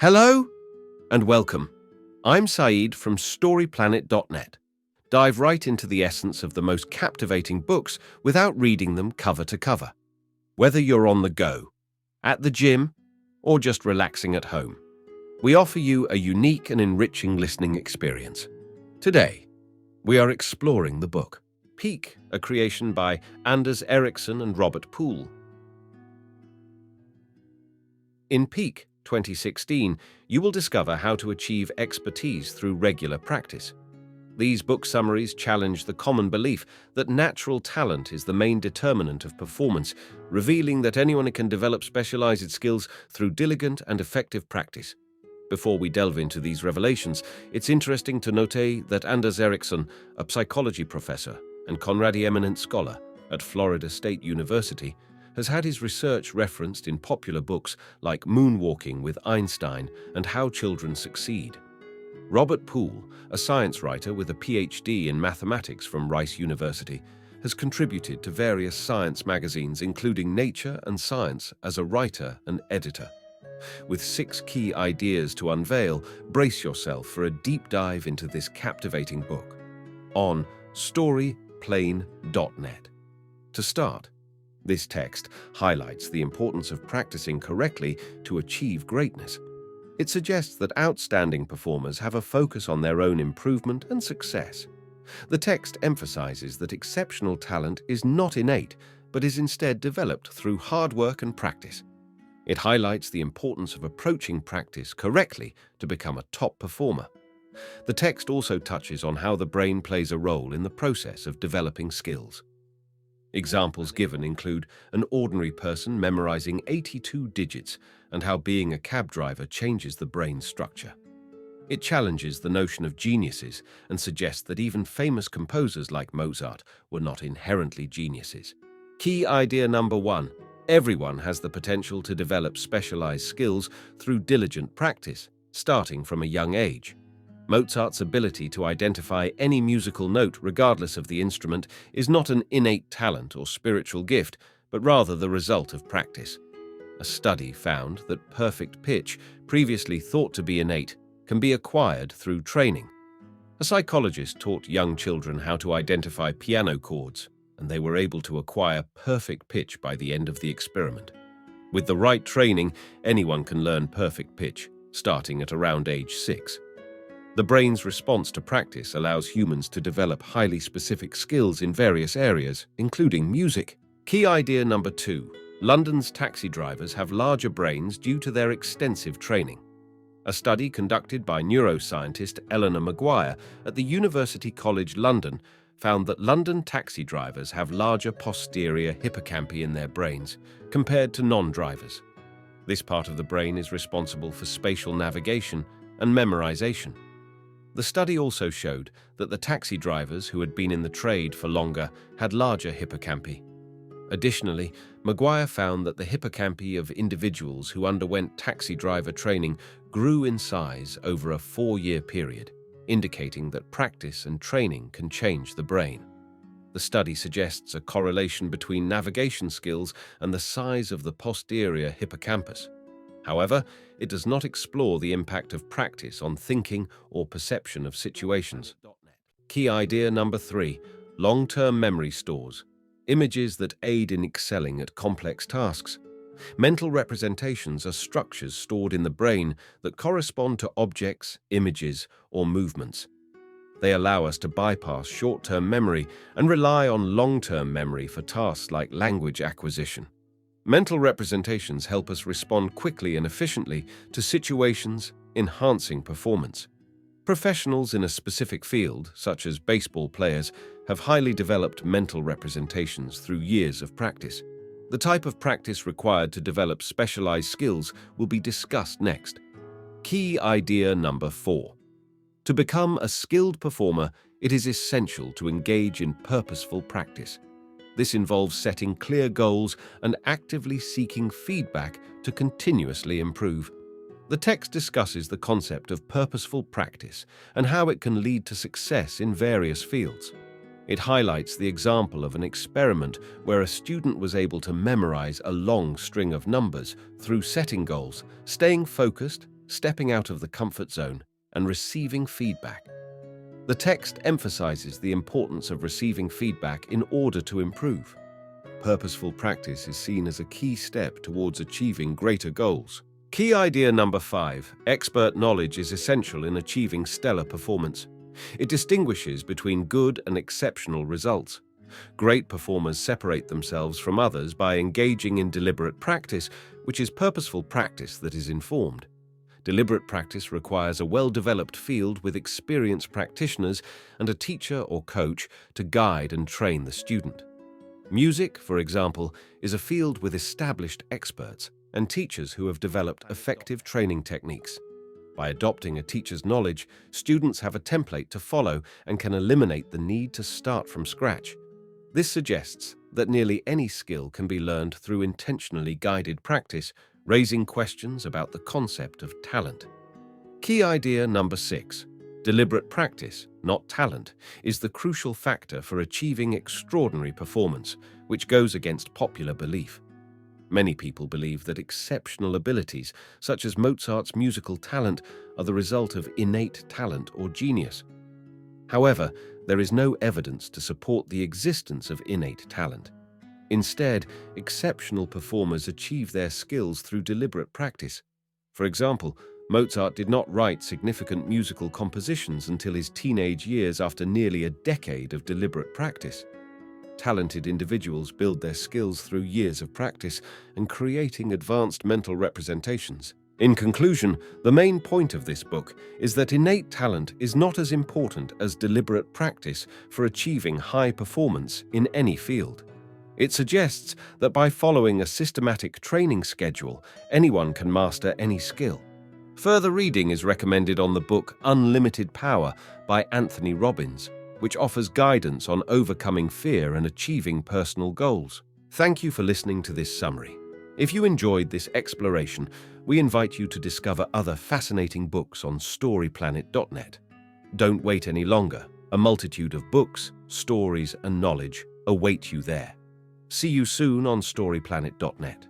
Hello and welcome. I'm Saeed from storyplanet.net. Dive right into the essence of the most captivating books without reading them cover to cover. Whether you're on the go, at the gym, or just relaxing at home, we offer you a unique and enriching listening experience. Today, we are exploring the book Peak, a creation by Anders Ericsson and Robert Poole. In Peak 2016, you will discover how to achieve expertise through regular practice. These book summaries challenge the common belief that natural talent is the main determinant of performance, revealing that anyone can develop specialized skills through diligent and effective practice. Before we delve into these revelations, it's interesting to note that Anders Ericsson, a psychology professor and Conradi Eminent Scholar at Florida State University, has had his research referenced in popular books like Moonwalking with Einstein and How Children Succeed. Robert Poole, a science writer with a PhD in mathematics from Rice University, has contributed to various science magazines including Nature and Science as a writer and editor. With 6 key ideas to unveil, brace yourself for a deep dive into this captivating book on storyplanet.net. To start, this text highlights the importance of practicing correctly to achieve greatness. It suggests that outstanding performers have a focus on their own improvement and success. The text emphasizes that exceptional talent is not innate, but is instead developed through hard work and practice. It highlights the importance of approaching practice correctly to become a top performer. The text also touches on how the brain plays a role in the process of developing skills. Examples given include an ordinary person memorizing 82 digits and how being a cab driver changes the brain's structure. It challenges the notion of geniuses and suggests that even famous composers like Mozart were not inherently geniuses. Key idea number 1. Everyone has the potential to develop specialized skills through diligent practice, starting from a young age. Mozart's ability to identify any musical note regardless of the instrument is not an innate talent or spiritual gift, but rather the result of practice. A study found that perfect pitch, previously thought to be innate, can be acquired through training. A psychologist taught young children how to identify piano chords, and they were able to acquire perfect pitch by the end of the experiment. With the right training, anyone can learn perfect pitch, starting at around age 6. The brain's response to practice allows humans to develop highly specific skills in various areas, including music. Key idea number 2. London's taxi drivers have larger brains due to their extensive training. A study conducted by neuroscientist Eleanor Maguire at the University College London found that London taxi drivers have larger posterior hippocampi in their brains compared to non-drivers. This part of the brain is responsible for spatial navigation and memorization. The study also showed that the taxi drivers who had been in the trade for longer had larger hippocampi. Additionally, Maguire found that the hippocampi of individuals who underwent taxi driver training grew in size over a 4-year period, indicating that practice and training can change the brain. The study suggests a correlation between navigation skills and the size of the posterior hippocampus. However, it does not explore the impact of practice on thinking or perception of situations. Key idea number 3. Long-term memory stores. Images that aid in excelling at complex tasks. Mental representations are structures stored in the brain that correspond to objects, images, or movements. They allow us to bypass short-term memory and rely on long-term memory for tasks like language acquisition. Mental representations help us respond quickly and efficiently to situations, enhancing performance. Professionals in a specific field, such as baseball players, have highly developed mental representations through years of practice. The type of practice required to develop specialized skills will be discussed next. Key idea number 4. To become a skilled performer, it is essential to engage in purposeful practice. This involves setting clear goals and actively seeking feedback to continuously improve. The text discusses the concept of purposeful practice and how it can lead to success in various fields. It highlights the example of an experiment where a student was able to memorize a long string of numbers through setting goals, staying focused, stepping out of the comfort zone, and receiving feedback. The text emphasizes the importance of receiving feedback in order to improve. Purposeful practice is seen as a key step towards achieving greater goals. Key idea number 5. Expert knowledge is essential in achieving stellar performance. It distinguishes between good and exceptional results. Great performers separate themselves from others by engaging in deliberate practice, which is purposeful practice that is informed. Deliberate practice requires a well-developed field with experienced practitioners and a teacher or coach to guide and train the student. Music, for example, is a field with established experts and teachers who have developed effective training techniques. By adopting a teacher's knowledge, students have a template to follow and can eliminate the need to start from scratch. This suggests that nearly any skill can be learned through intentionally guided practice, raising questions about the concept of talent. Key idea number 6. Deliberate practice, not talent, is the crucial factor for achieving extraordinary performance, which goes against popular belief. Many people believe that exceptional abilities, such as Mozart's musical talent, are the result of innate talent or genius. However, there is no evidence to support the existence of innate talent. Instead, exceptional performers achieve their skills through deliberate practice. For example, Mozart did not write significant musical compositions until his teenage years after nearly a decade of deliberate practice. Talented individuals build their skills through years of practice and creating advanced mental representations. In conclusion, the main point of this book is that innate talent is not as important as deliberate practice for achieving high performance in any field. It suggests that by following a systematic training schedule, anyone can master any skill. Further reading is recommended on the book Unlimited Power by Anthony Robbins, which offers guidance on overcoming fear and achieving personal goals. Thank you for listening to this summary. If you enjoyed this exploration, we invite you to discover other fascinating books on storyplanet.net. Don't wait any longer. A multitude of books, stories, and knowledge await you there. See you soon on storyplanet.net.